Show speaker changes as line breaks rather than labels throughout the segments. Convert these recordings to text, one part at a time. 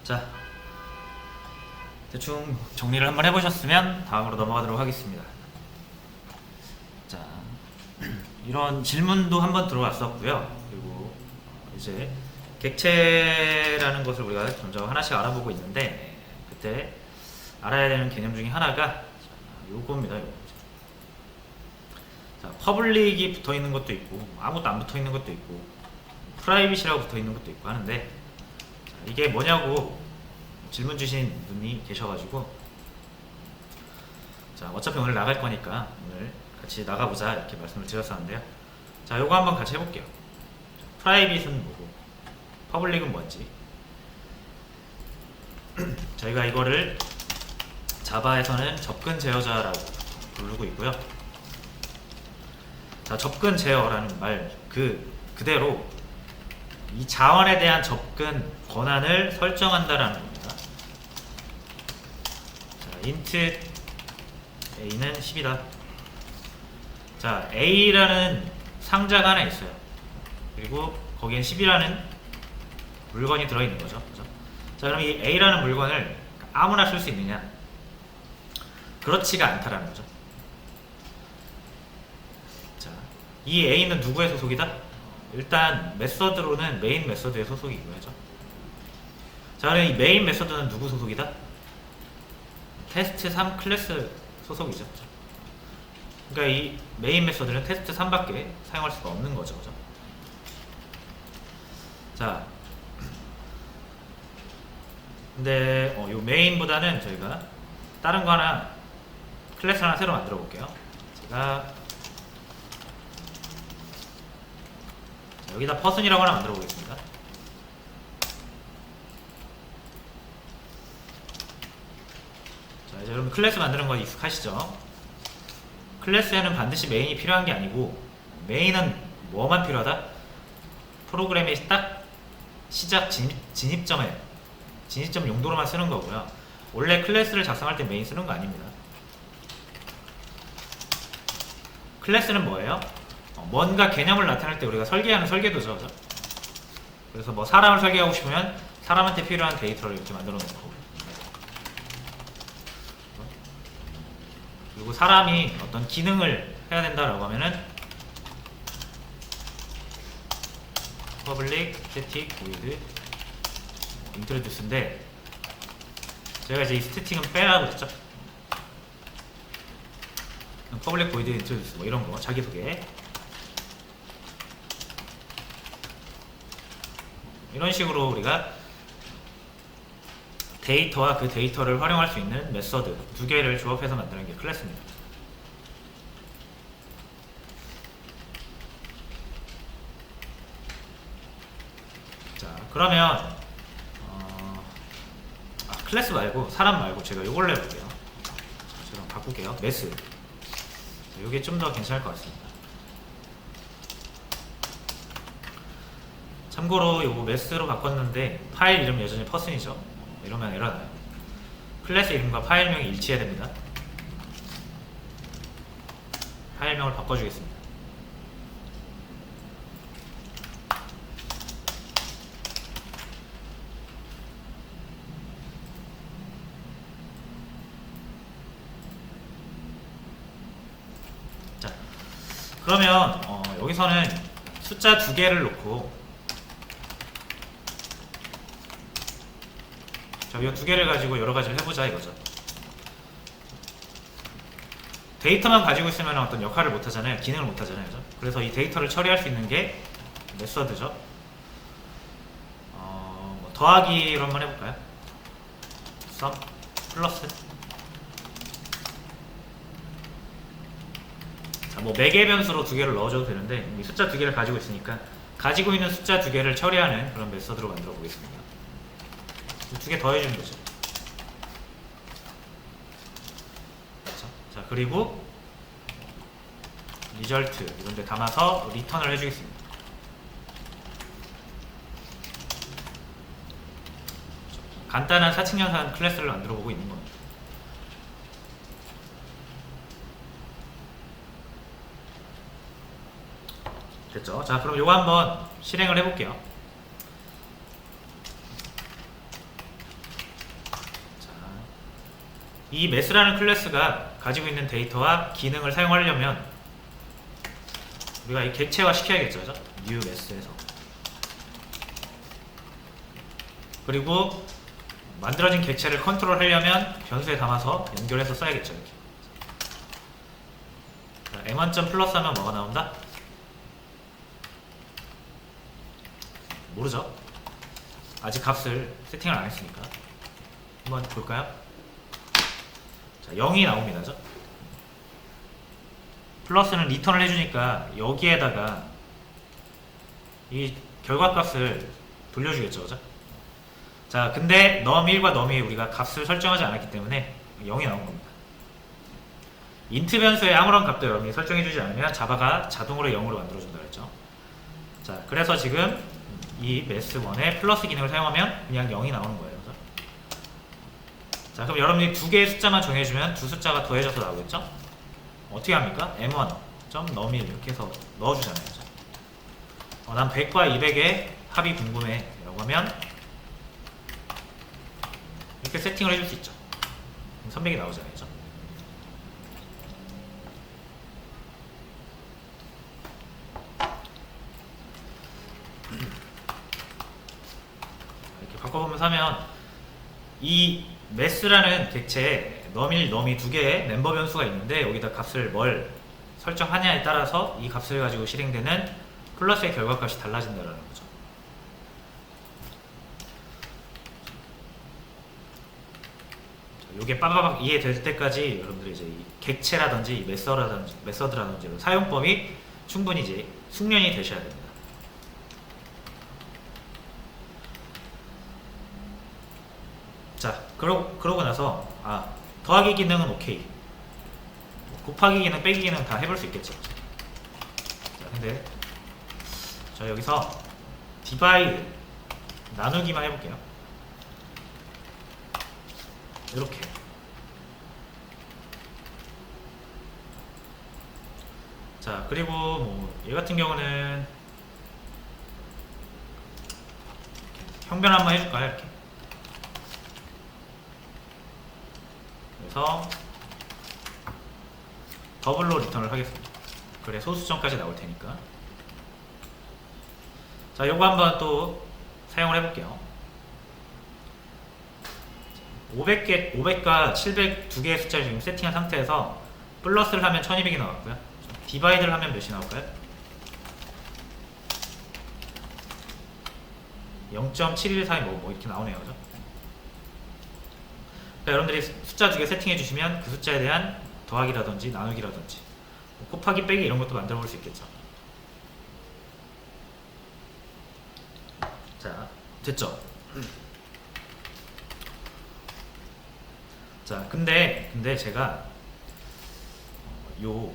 자, 대충 정리를 한번 해보셨으면 다음으로 넘어가도록 하겠습니다. 자, 이런 질문도 한번 들어왔었고요. 그리고 이제 객체라는 것을 우리가 점점 하나씩 알아보고 있는데, 그때 알아야 되는 개념 중에 하나가 요겁니다. 요거. 자, 퍼블릭이 붙어 있는 것도 있고 아무것도 안 붙어 있는 것도 있고 프라이빗이라고 붙어 있는 것도 있고 하는데, 자, 이게 뭐냐고 질문 주신 분이 계셔가지고, 자, 어차피 오늘 나갈 거니까 오늘 같이 나가보자 이렇게 말씀을 드렸었는데요. 자, 요거 한번 같이 해볼게요. 프라이빗은 뭐고 퍼블릭은 뭔지. 저희가 이거를 자바에서는 접근 제어자라고 부르고 있고요. 자, 접근 제어라는 말 그대로 이 자원에 대한 접근 권한을 설정한다라는 겁니다. 자, int a는 10이다. 자, a라는 상자가 하나 있어요. 그리고 거기엔 10이라는 물건이 들어있는 거죠. 그죠? 자, 그럼 이 a라는 물건을 아무나 쓸 수 있느냐? 그렇지가 않다라는 거죠. 자, 이 a는 누구의 소속이다? 일단 메서드로는 메인 메서드의 소속이고요. 자, 그럼 이 메인 메서드는 누구 소속이다? 테스트3 클래스 소속이죠. 그러니까 이 메인 메서드는 테스트3밖에 사용할 수가 없는 거죠. 그죠? 자, 근데 요 메인보다는 저희가 다른 거 하나, 클래스 하나 새로 만들어 볼게요. 제가 여기다 퍼슨이라고 하나 만들어 보겠습니다. 자, 이제 여러분 클래스 만드는 거 익숙하시죠? 클래스에는 반드시 메인이 필요한 게 아니고, 메인은 뭐만 필요하다? 프로그램의 딱 시작 진입점 용도로만 쓰는 거고요. 원래 클래스를 작성할 때 메인 쓰는 거 아닙니다. 클래스는 뭐예요? 뭔가 개념을 나타낼 때 우리가 설계하는 설계도죠. 그죠? 그래서 뭐 사람을 설계하고 싶으면 사람한테 필요한 데이터를 이렇게 만들어 놓고, 그리고 사람이 어떤 기능을 해야 된다라고 하면은 public static void introduce인데, 제가 이제 이 스태틱은 빼라고 했죠. public void introduce 뭐 이런 거 자기소개, 이런 식으로 우리가 데이터와 그 데이터를 활용할 수 있는 메서드 두 개를 조합해서 만드는 게 클래스입니다. 자, 그러면 클래스 말고 사람 말고 제가 이걸로 해볼게요. 제가 바꿀게요. 메스. 이게 좀 더 괜찮을 것 같습니다. 참고로 요거 메스로 바꿨는데 파일 이름 여전히 퍼슨이죠. 이러면 에러나요. 클래스 이름과 파일명이 일치해야 됩니다. 파일명을 바꿔주겠습니다. 자, 그러면 여기서는 숫자 두 개를 놓고, 자, 이 두 개를 가지고 여러 가지를 해보자 이거죠. 데이터만 가지고 있으면 어떤 역할을 못 하잖아요. 기능을 못 하잖아요. 그죠? 그래서 이 데이터를 처리할 수 있는 게 메서드죠. 뭐 더하기로 한번 해볼까요? sum 플러스. 자, 뭐 매개 변수로 두 개를 넣어줘도 되는데, 이 숫자 두 개를 가지고 있으니까 가지고 있는 숫자 두 개를 처리하는 그런 메서드로 만들어 보겠습니다. 두 개 더해주는 거죠. 그렇죠? 자, 그리고 리절트 이런 데 담아서 리턴을 해주겠습니다. 간단한 사칙연산 클래스를 만들어 보고 있는 겁니다. 됐죠? 자, 그럼 요거 한번 실행을 해볼게요. 이 매스라는 클래스가 가지고 있는 데이터와 기능을 사용하려면 우리가 이 객체화 시켜야겠죠, 그죠? new 매스에서. 그리고 만들어진 객체를 컨트롤하려면 변수에 담아서 연결해서 써야겠죠, 이렇게. m1점 플러스 하면 뭐가 나온다? 모르죠? 아직 값을 세팅을 안 했으니까. 한번 볼까요? 자, 0이 나옵니다. 죠? 플러스는 리턴을 해주니까 여기에다가 이 결과값을 돌려주겠죠. 그죠? 자, 근데 num1과 num2 우리가 값을 설정하지 않았기 때문에 0이 나온 겁니다. 인트 변수에 아무런 값도 여러분이 설정해주지 않으면 자바가 자동으로 0으로 만들어준다 그랬죠. 자, 그래서 지금 이 매스1에 플러스 기능을 사용하면 그냥 0이 나오는 거예요. 그죠? 자, 그럼 여러분이 두 개의 숫자만 정해주면 두 숫자가 더해져서 나오겠죠? 어떻게 합니까? m1.num1 이렇게 해서 넣어주잖아요. 그죠? 난 100과 200의 합이 궁금해 라고 하면 이렇게 세팅을 해줄 수 있죠. 그럼 300이 나오잖아요. 그죠? 이렇게 바꿔보면서 하면 이 매스라는 객체에 num1, num2 두 개의 멤버 변수가 있는데 여기다 값을 뭘 설정하냐에 따라서 이 값을 가지고 실행되는 플러스의 결과값이 달라진다는 거죠. 이게 빠바박 이해될 때까지 여러분들이 이제 이 객체라든지 이 메서드라든지 사용법이 충분히 이제 숙련이 되셔야 됩니다. 자, 그러고 나서 더하기 기능은 오케이. 곱하기 기능, 빼기 기능 다 해볼 수 있겠죠. 자, 근데 저 여기서 디바이드 나누기만 해볼게요. 이렇게. 자, 그리고 뭐 얘 같은 경우는 형변 한번 해줄까요? 이렇게. 그래서 더블로 리턴을 하겠습니다. 그래 소수점까지 나올 테니까. 자, 요거 한번 또 사용을 해볼게요. 500과 700 두 개의 숫자를 지금 세팅한 상태에서 플러스를 하면 1200이 나왔고요. 디바이드를 하면 몇이 나올까요? 0.714이 뭐 이렇게 나오네요. 그죠? 그러니까 여러분들이 숫자 두 개 세팅해 주시면 그 숫자에 대한 더하기라든지 나누기라든지 곱하기 빼기 이런 것도 만들어 볼 수 있겠죠. 자, 됐죠? 자, 근데 제가 요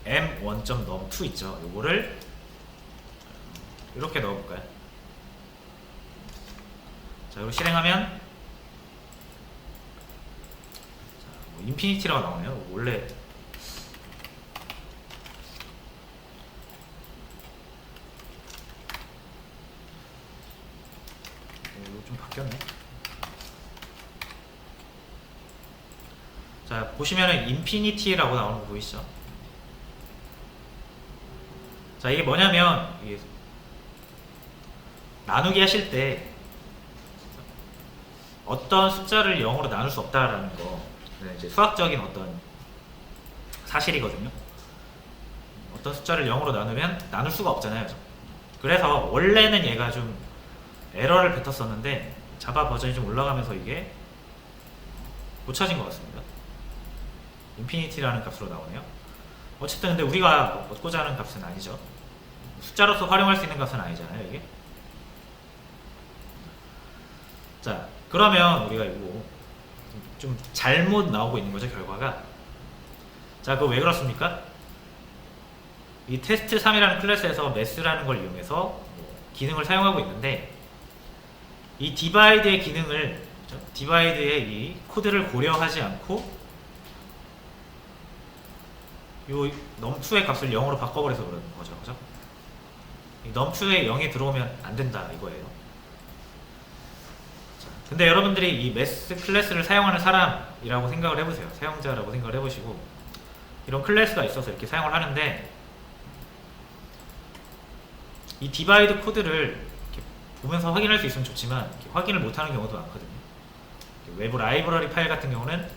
m1.num2 있죠? 요거를 이렇게 넣어볼까요? 자, 이거 실행하면 뭐 인피니티라고 나오네요. 원래 이거 좀 바뀌었네. 자, 보시면은 인피니티라고 나오는 거 보이시죠? 자, 이게 뭐냐면 이게 나누기 하실 때 어떤 숫자를 0으로 나눌 수 없다라는 거, 이제 수학적인 어떤 사실이거든요. 어떤 숫자를 0으로 나누면 나눌 수가 없잖아요. 그래서 원래는 얘가 좀 에러를 뱉었었는데 자바 버전이 좀 올라가면서 이게 고쳐진 것 같습니다. 인피니티라는 값으로 나오네요. 어쨌든 근데 우리가 얻고자 하는 값은 아니죠. 숫자로서 활용할 수 있는 값은 아니잖아요, 이게. 자, 그러면 우리가 이거 좀 잘못 나오고 있는 거죠, 결과가. 자, 그거 왜 그렇습니까? 이 테스트3이라는 클래스에서 매스라는 걸 이용해서 기능을 사용하고 있는데 이 디바이드의 기능을, 디바이드의 이 코드를 고려하지 않고 요 num2의 값을 0으로 바꿔버려서 그러는 거죠. 그죠? 이 num2에 0이 들어오면 안 된다 이거예요. 자, 근데 여러분들이 이 메스 클래스를 사용하는 사람이라고 생각을 해보세요. 사용자라고 생각을 해보시고, 이런 클래스가 있어서 이렇게 사용을 하는데, 이 디바이드 코드를 이렇게 보면서 확인할 수 있으면 좋지만 이렇게 확인을 못하는 경우도 많거든요. 외부 라이브러리 파일 같은 경우는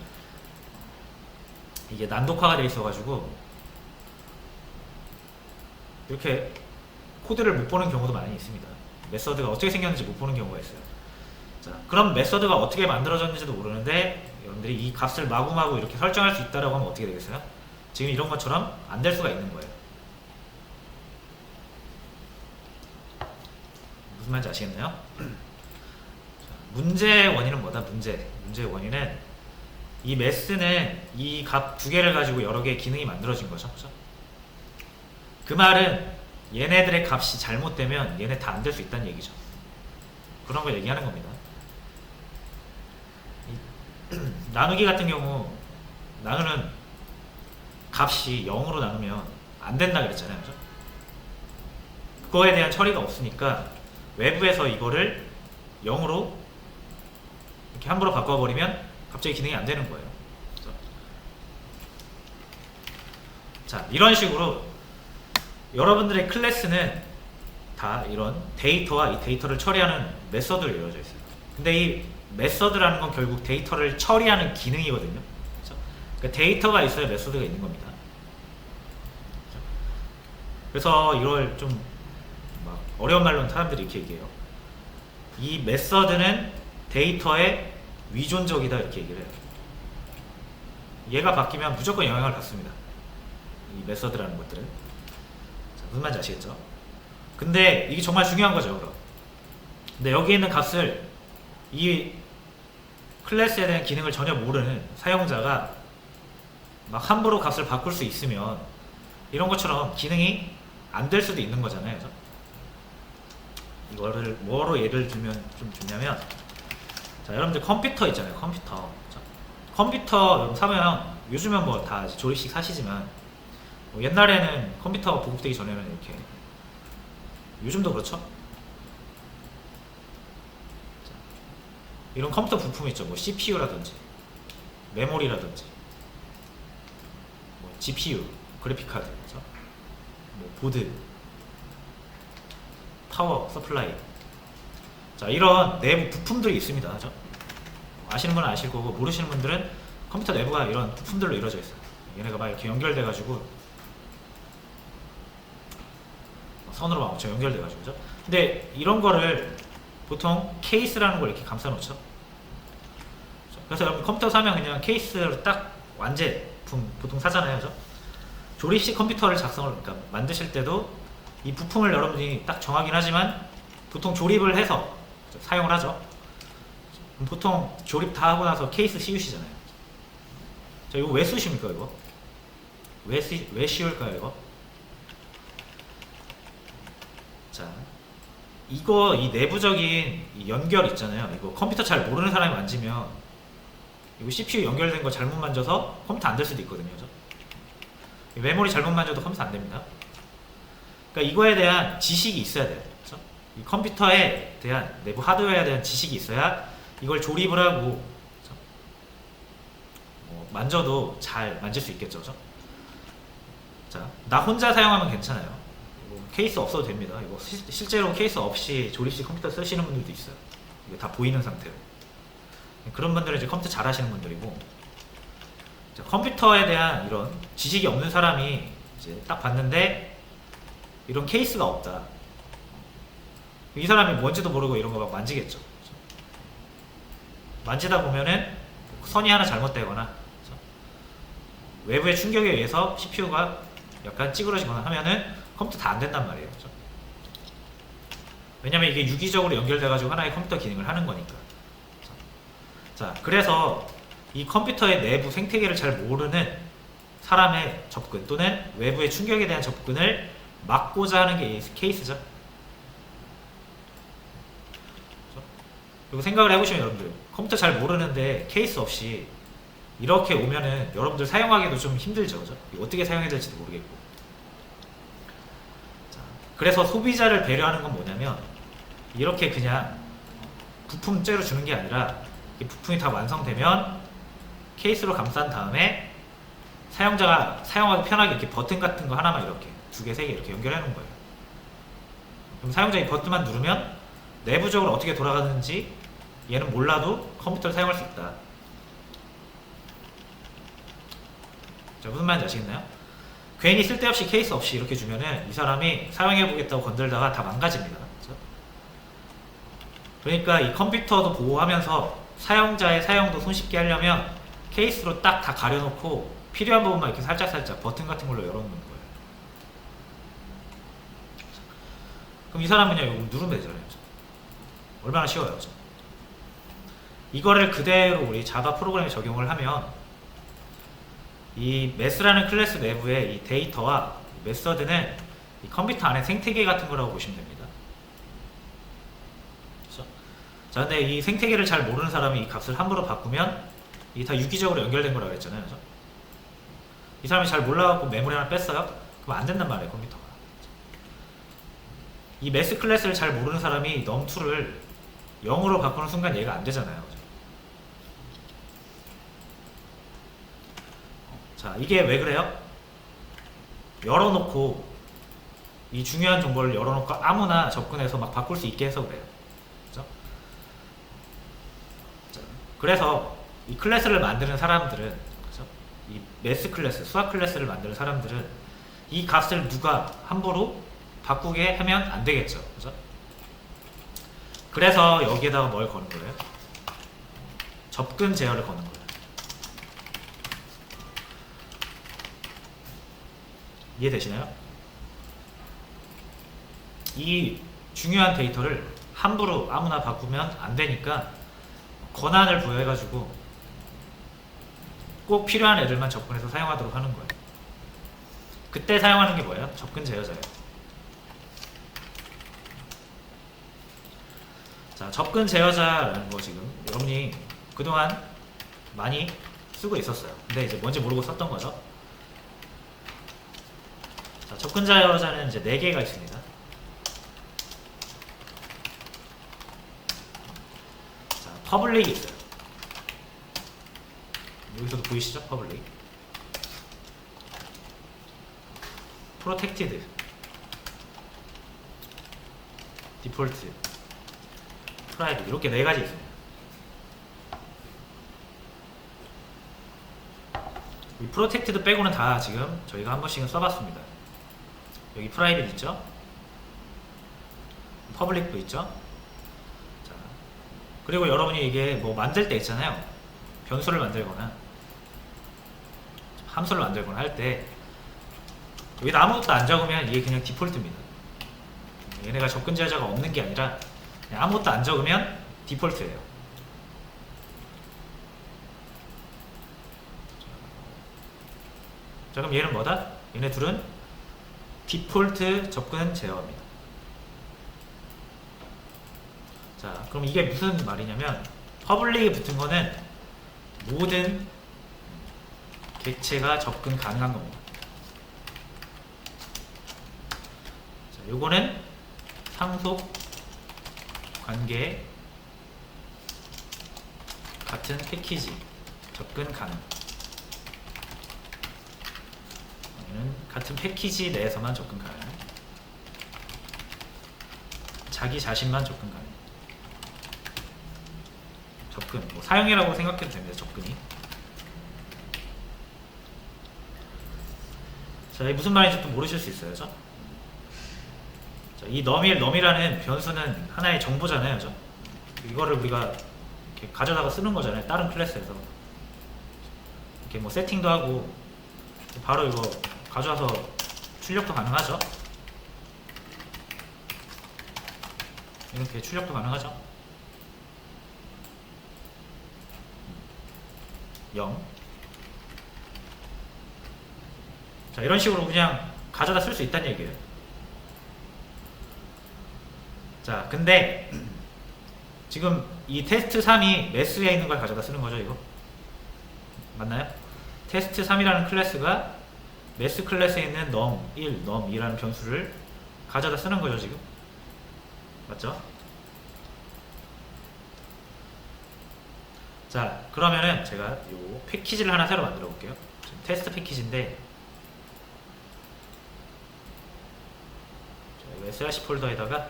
이게 난독화가 되어 있어가지고 이렇게 코드를 못 보는 경우도 많이 있습니다. 메서드가 어떻게 생겼는지 못 보는 경우가 있어요. 자, 그럼 메서드가 어떻게 만들어졌는지도 모르는데 여러분들이 이 값을 마구마구 이렇게 설정할 수 있다라고 하면 어떻게 되겠어요? 지금 이런 것처럼 안 될 수가 있는 거예요. 무슨 말인지 아시겠나요? 자, 문제의 원인은 뭐다? 문제의 원인은 이 메스는 이 값 두 개를 가지고 여러 개의 기능이 만들어진 거죠. 그렇죠? 그 말은 얘네들의 값이 잘못되면 얘네 다 안 될 수 있다는 얘기죠. 그런 걸 얘기하는 겁니다. 나누기 같은 경우 나누는 값이 0으로 나누면 안 된다 그랬잖아요. 그죠? 그거에 대한 처리가 없으니까 외부에서 이거를 0으로 이렇게 함부로 바꿔버리면 갑자기 기능이 안 되는 거예요. 그죠? 자, 이런 식으로 여러분들의 클래스는 다 이런 데이터와 이 데이터를 처리하는 메서드로 이루어져 있어요. 근데 이 메서드라는 건 결국 데이터를 처리하는 기능이거든요. 그렇죠? 그러니까 데이터가 있어야 메서드가 있는 겁니다. 그렇죠? 그래서 이걸 좀 막 어려운 말로는 사람들이 이렇게 얘기해요. 이 메서드는 데이터에 위존적이다 이렇게 얘기를 해요. 얘가 바뀌면 무조건 영향을 받습니다. 이 메서드라는 것들은. 자, 무슨 말인지 아시겠죠? 근데 이게 정말 중요한 거죠. 그럼. 근데 여기 있는 값을 이 클래스에 대한 기능을 전혀 모르는 사용자가 막 함부로 값을 바꿀 수 있으면 이런 것처럼 기능이 안 될 수도 있는 거잖아요. 그죠? 이거를 뭐로 예를 들면 좀 좋냐면, 자, 여러분들 컴퓨터 있잖아요. 컴퓨터. 자, 컴퓨터 여러분 사면 요즘은 뭐 다 조립식 사시지만 뭐 옛날에는 컴퓨터가 보급되기 전에는 이렇게, 요즘도 그렇죠? 자, 이런 컴퓨터 부품 있죠. 뭐 CPU라든지 메모리라든지 뭐 GPU, 그래픽 카드, 그렇죠? 뭐 보드, 파워 서플라이. 자, 이런 내부 부품들이 있습니다. 그죠? 아시는 분은 아실 거고, 모르시는 분들은 컴퓨터 내부가 이런 부품들로 이루어져 있어요. 얘네가 막 이렇게 연결돼 가지고 선으로 막 엄청 연결돼 가지고, 그죠? 근데 이런 거를 보통 케이스라는 걸 이렇게 감싸 놓죠. 그래서 여러분 컴퓨터 사면 그냥 케이스로 딱 완제품 보통 사잖아요. 그죠? 조립식 컴퓨터를 그러니까 만드실 때도 이 부품을 여러분이 딱 정하긴 하지만 보통 조립을 해서 사용을 하죠. 보통 조립 다 하고 나서 케이스 씌우시잖아요. 자, 이거 왜 쓰십니까? 이거 왜 씌울까요? 이거? 자, 이거 이 내부적인 이 연결 있잖아요. 이거 컴퓨터 잘 모르는 사람이 만지면 이거 CPU 연결된 거 잘못 만져서 컴퓨터 안 될 수도 있거든요. 그죠? 메모리 잘못 만져도 컴퓨터 안 됩니다. 그러니까 이거에 대한 지식이 있어야 돼요. 그렇죠? 이 컴퓨터에 대한 내부 하드웨어에 대한 지식이 있어야 이걸 조립을 하고, 그렇죠? 만져도 잘 만질 수 있겠죠. 그렇죠? 자, 나 혼자 사용하면 괜찮아요. 케이스 없어도 됩니다. 이거 실제로 케이스 없이 조립식 컴퓨터 쓰시는 분들도 있어요. 이게 다 보이는 상태로. 그런 분들은 이제 컴퓨터 잘 하시는 분들이고, 자, 컴퓨터에 대한 이런 지식이 없는 사람이 이제 딱 봤는데 이런 케이스가 없다. 이 사람이 뭔지도 모르고 이런 거 막 만지겠죠. 만지다 보면은 선이 하나 잘못되거나, 그렇죠? 외부의 충격에 의해서 CPU가 약간 찌그러지거나 하면은 컴퓨터 다 안 된단 말이에요. 그렇죠? 왜냐면 이게 유기적으로 연결돼가지고 하나의 컴퓨터 기능을 하는 거니까. 그렇죠? 자, 그래서 이 컴퓨터의 내부 생태계를 잘 모르는 사람의 접근 또는 외부의 충격에 대한 접근을 막고자 하는 게 케이스죠. 그리고 생각을 해보시면 여러분들 컴퓨터 잘 모르는데 케이스 없이 이렇게 오면은 여러분들 사용하기도 좀 힘들죠. 그죠? 어떻게 사용해야 될지도 모르겠고. 자, 그래서 소비자를 배려하는 건 뭐냐면 이렇게 그냥 부품째로 주는 게 아니라 이 부품이 다 완성되면 케이스로 감싼 다음에 사용자가 사용하기 편하게 이렇게 버튼 같은 거 하나만 이렇게 2개, 3개 이렇게 연결해 놓은 거예요. 그럼 사용자 이 버튼만 누르면 내부적으로 어떻게 돌아가는지 얘는 몰라도 컴퓨터를 사용할 수 있다. 자, 무슨 말인지 아시겠나요? 괜히 쓸데없이 케이스 없이 이렇게 주면은 이 사람이 사용해보겠다고 건들다가 다 망가집니다. 그렇죠? 그러니까 이 컴퓨터도 보호하면서 사용자의 사용도 손쉽게 하려면 케이스로 딱 다 가려놓고 필요한 부분만 이렇게 살짝살짝 버튼 같은 걸로 열어놓는 거예요. 그럼 이 사람은 그냥 이거 누르면 되잖아요. 그렇죠? 얼마나 쉬워요. 그렇죠? 이거를 그대로 우리 자바 프로그램에 적용을 하면 이 메스라는 클래스 내부의 이 데이터와 메서드는 이 컴퓨터 안에 생태계 같은 거라고 보시면 됩니다. 그렇죠? 자, 근데 이 생태계를 잘 모르는 사람이 이 값을 함부로 바꾸면 이게 다 유기적으로 연결된 거라고 했잖아요. 그렇죠? 이 사람이 잘 몰라갖고 메모리 하나 뺐어요? 그럼 안 된단 말이에요, 컴퓨터가. 이 메스 클래스를 잘 모르는 사람이 num2를 0으로 바꾸는 순간 얘가 안 되잖아요. 그렇죠? 자, 이게 왜 그래요? 열어놓고 이 중요한 정보를 열어놓고 아무나 접근해서 막 바꿀 수 있게 해서 그래요. 그렇죠? 자, 그래서 이 클래스를 만드는 사람들은, 그렇죠? 이 매스 클래스, 수학 클래스를 만드는 사람들은 이 값을 누가 함부로 바꾸게 하면 안 되겠죠. 그렇죠? 그래서 여기에다가 뭘 거는 거예요? 접근 제어를 거는 거예요. 이해되시나요? 이 중요한 데이터를 함부로 아무나 바꾸면 안 되니까 권한을 부여해가지고 꼭 필요한 애들만 접근해서 사용하도록 하는 거예요. 그때 사용하는 게 뭐예요? 접근 제어자예요. 자, 접근 제어자라는 거 지금 여러분이 그동안 많이 쓰고 있었어요. 근데 이제 뭔지 모르고 썼던 거죠. 자, 접근 제어자는 이제 4개가 있습니다. 자, 퍼블릭이 있어요. 여기서도 보이시죠? 퍼블릭. 프로텍티드, 디폴트, 프라이빗, 이렇게 4가지 있습니다. 이 프로텍티드 빼고는 다 지금 저희가 한 번씩은 써봤습니다. 여기 프라이빗 있죠? 퍼블릭도 있죠? 자, 그리고 여러분이 이게 뭐 만들 때 있잖아요. 변수를 만들거나 함수를 만들거나 할 때 여기다 아무것도 안 적으면 이게 그냥 디폴트입니다. 얘네가 접근 제어자가 없는 게 아니라 그냥 아무것도 안 적으면 디폴트예요. 자, 그럼 얘는 뭐다? 얘네 둘은 디폴트 접근 제어입니다. 자, 그럼 이게 무슨 말이냐면 퍼블릭에 붙은 거는 모든 객체가 접근 가능한 겁니다. 자, 요거는 상속 관계 같은 패키지 접근 가능. 얘는 같은 패키지 내에서만 접근 가능. 자기 자신만 접근 가능. 접근, 뭐 사용이라고 생각해도 됩니다. 접근이. 자, 이게 무슨 말인지 또 모르실 수 있어요. 자, 이 num이라는 변수는 하나의 정보잖아요. 그죠? 이거를 우리가 이렇게 가져다가 쓰는 거잖아요. 다른 클래스에서. 이렇게 뭐 세팅도 하고 바로 이거 가져와서 출력도 가능하죠. 이렇게 출력도 가능하죠. 0. 자, 이런 식으로 그냥 가져다 쓸 수 있다는 얘기예요. 자, 근데 지금 이 테스트 3이 매스에 있는 걸 가져다 쓰는 거죠, 이거? 맞나요? 테스트 3이라는 클래스가 매스 클래스에 있는 num1, num2라는 변수를 가져다 쓰는 거죠, 지금? 맞죠? 자, 그러면은 제가 요 패키지를 하나 새로 만들어 볼게요. 지금 테스트 패키지인데, src 폴더에다가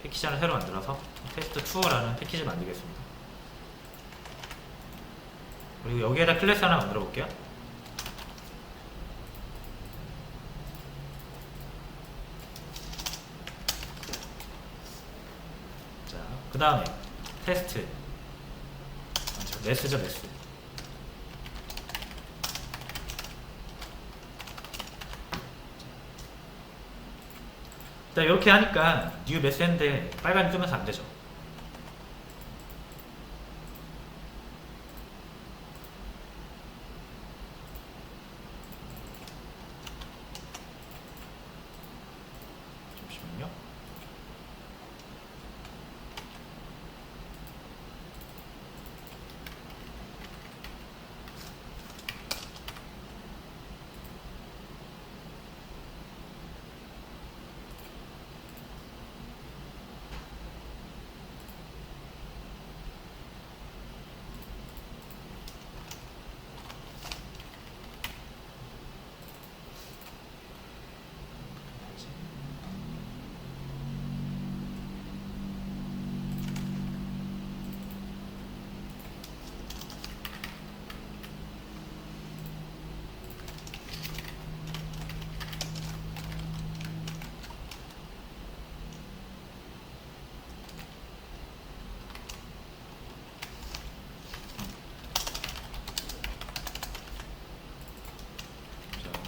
패키지 하나 새로 만들어서 테스트2라는 패키지를 만들겠습니다. 그리고 여기에다 클래스 하나 만들어 볼게요. 자, 그 다음에 테스트 메스죠, 메스. 자, 이렇게 하니까 뉴 메스인데 빨간이 뜨면서 안 되죠. 잠시만요.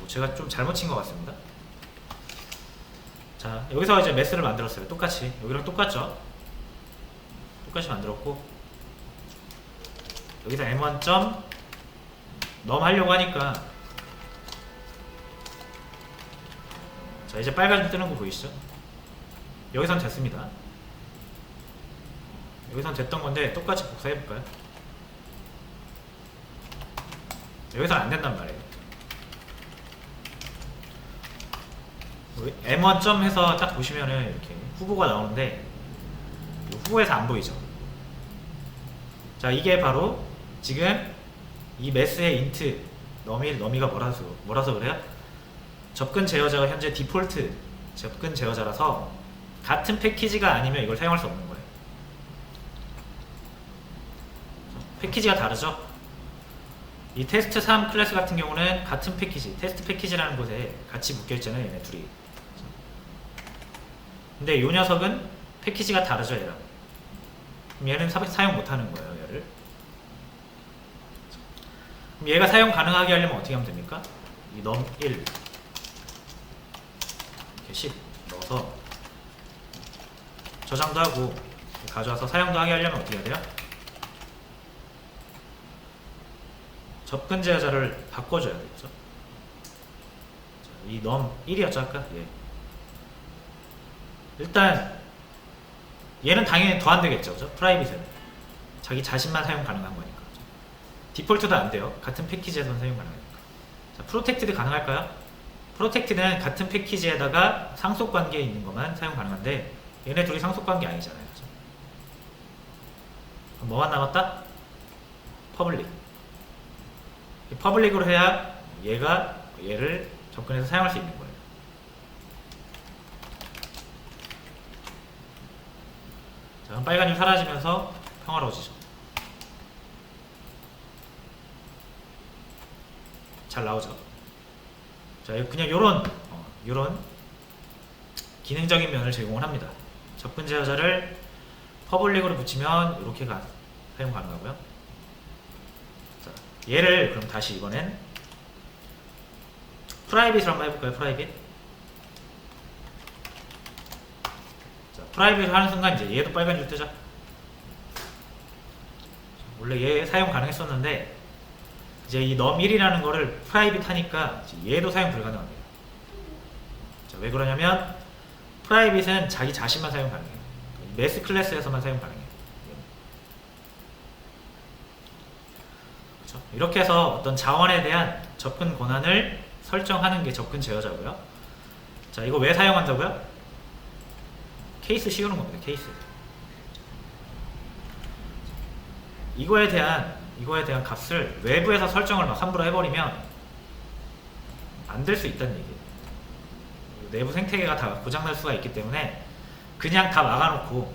제가 좀 잘못 친 것 같습니다. 자, 여기서 이제 메스를 만들었어요. 똑같이. 여기랑 똑같죠? 똑같이 만들었고, 여기서 m1. 넘 하려고 하니까, 자, 이제 빨간색 뜨는 거 보이시죠? 여기선 됐습니다. 여기선 됐던 건데 똑같이 복사해볼까요? 여기선 안 된단 말이에요. m1. 해서 딱 보시면은 이렇게 후보가 나오는데 후보에서 안 보이죠. 자, 이게 바로 지금 이 메스의 인트 너미가 뭐라서 그래요? 접근 제어자가 현재 디폴트 접근 제어자라서 같은 패키지가 아니면 이걸 사용할 수 없는 거예요. 패키지가 다르죠? 이 테스트3 클래스 같은 경우는 같은 패키지, 테스트 패키지라는 곳에 같이 묶여있잖아요, 얘네 둘이. 근데 이 녀석은 패키지가 다르죠, 얘랑. 그럼 얘는 사용 못하는 거예요, 얘를. 그럼 얘가 사용 가능하게 하려면 어떻게 하면 됩니까? 이 num1 이렇게 10 넣어서 저장도 하고 가져와서 사용도 하게 하려면 어떻게 해야 돼요? 접근 제어자를 바꿔줘야 되겠죠. 이 num1이었죠 아까? 예. 일단 얘는 당연히 더 안 되겠죠, 그죠? 프라이빗은 자기 자신만 사용 가능한 거니까. 디폴트도 안 돼요. 같은 패키지에서는 사용 가능하니까. 자, 프로텍트드 가능할까요? 프로텍트는 같은 패키지에다가 상속 관계에 있는 것만 사용 가능한데 얘네 둘이 상속 관계 아니잖아요, 그죠? 그럼 뭐만 남았다? 퍼블릭. 퍼블릭으로 해야 얘가 얘를 접근해서 사용할 수 있는 거예요. 자, 그럼 빨간이 사라지면서 평화로워지죠. 잘 나오죠. 자, 그냥 요런 기능적인 면을 제공을 합니다. 접근 제어자를 퍼블릭으로 붙이면 이렇게 사용 가능하고요. 자, 얘를 그럼 다시 이번엔 프라이빗으로 한번 해볼까요? 프라이빗. 자, 프라이빗을 하는 순간 이제 얘도 빨간 줄 뜨죠. 원래 얘 사용 가능했었는데 이제 이 num1이라는 거를 프라이빗 하니까 얘도 사용 불가능합니다. 자, 왜 그러냐면 프라이빗은 자기 자신만 사용 가능해요. 메스 클래스에서만 사용 가능해요. 그렇죠? 이렇게 해서 어떤 자원에 대한 접근 권한을 설정하는 게 접근 제어자고요. 자, 이거 왜 사용한다고요? 케이스 씌우는 겁니다. 케이스. 이거에 대한 값을 외부에서 설정을 막 함부로 해버리면 안 될 수 있다는 얘기예요. 내부 생태계가 다 고장날 수가 있기 때문에 그냥 다 막아놓고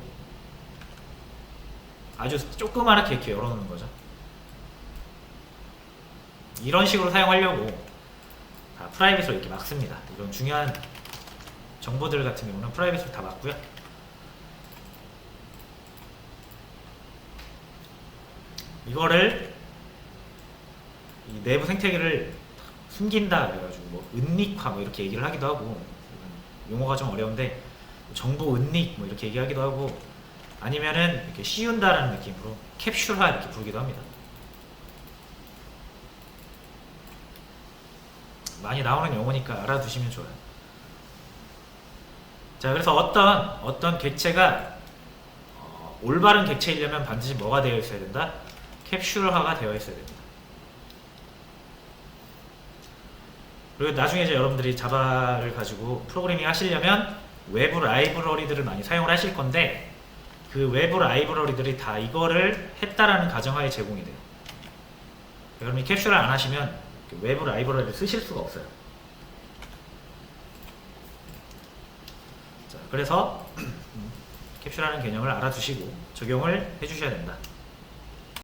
아주 조그맣게 이렇게 열어놓는 거죠. 이런 식으로 사용하려고 다 프라이빗으로 이렇게 막습니다. 이런 중요한 정보들 같은 경우는 프라이빗으로 다 막고요. 이거를 이 내부 생태계를 숨긴다 그래가지고 뭐 은닉화 뭐 이렇게 얘기를 하기도 하고, 용어가 좀 어려운데 정보 은닉 뭐 이렇게 얘기하기도 하고, 아니면은 이렇게 씌운다라는 느낌으로 캡슐화 이렇게 부르기도 합니다. 많이 나오는 용어니까 알아두시면 좋아요. 자, 그래서 어떤 객체가 올바른 객체이려면 반드시 뭐가 되어 있어야 된다? 캡슐화가 되어 있어야 됩니다. 그리고 나중에 이제 여러분들이 자바를 가지고 프로그래밍 하시려면 외부 라이브러리들을 많이 사용을 하실 건데, 그 외부 라이브러리들이 다 이거를 했다라는 가정하에 제공이 돼요. 그럼 이 캡슐을 안 하시면 외부 라이브러리를 쓰실 수가 없어요. 자, 그래서 캡슐하는 개념을 알아두시고 적용을 해주셔야 된다.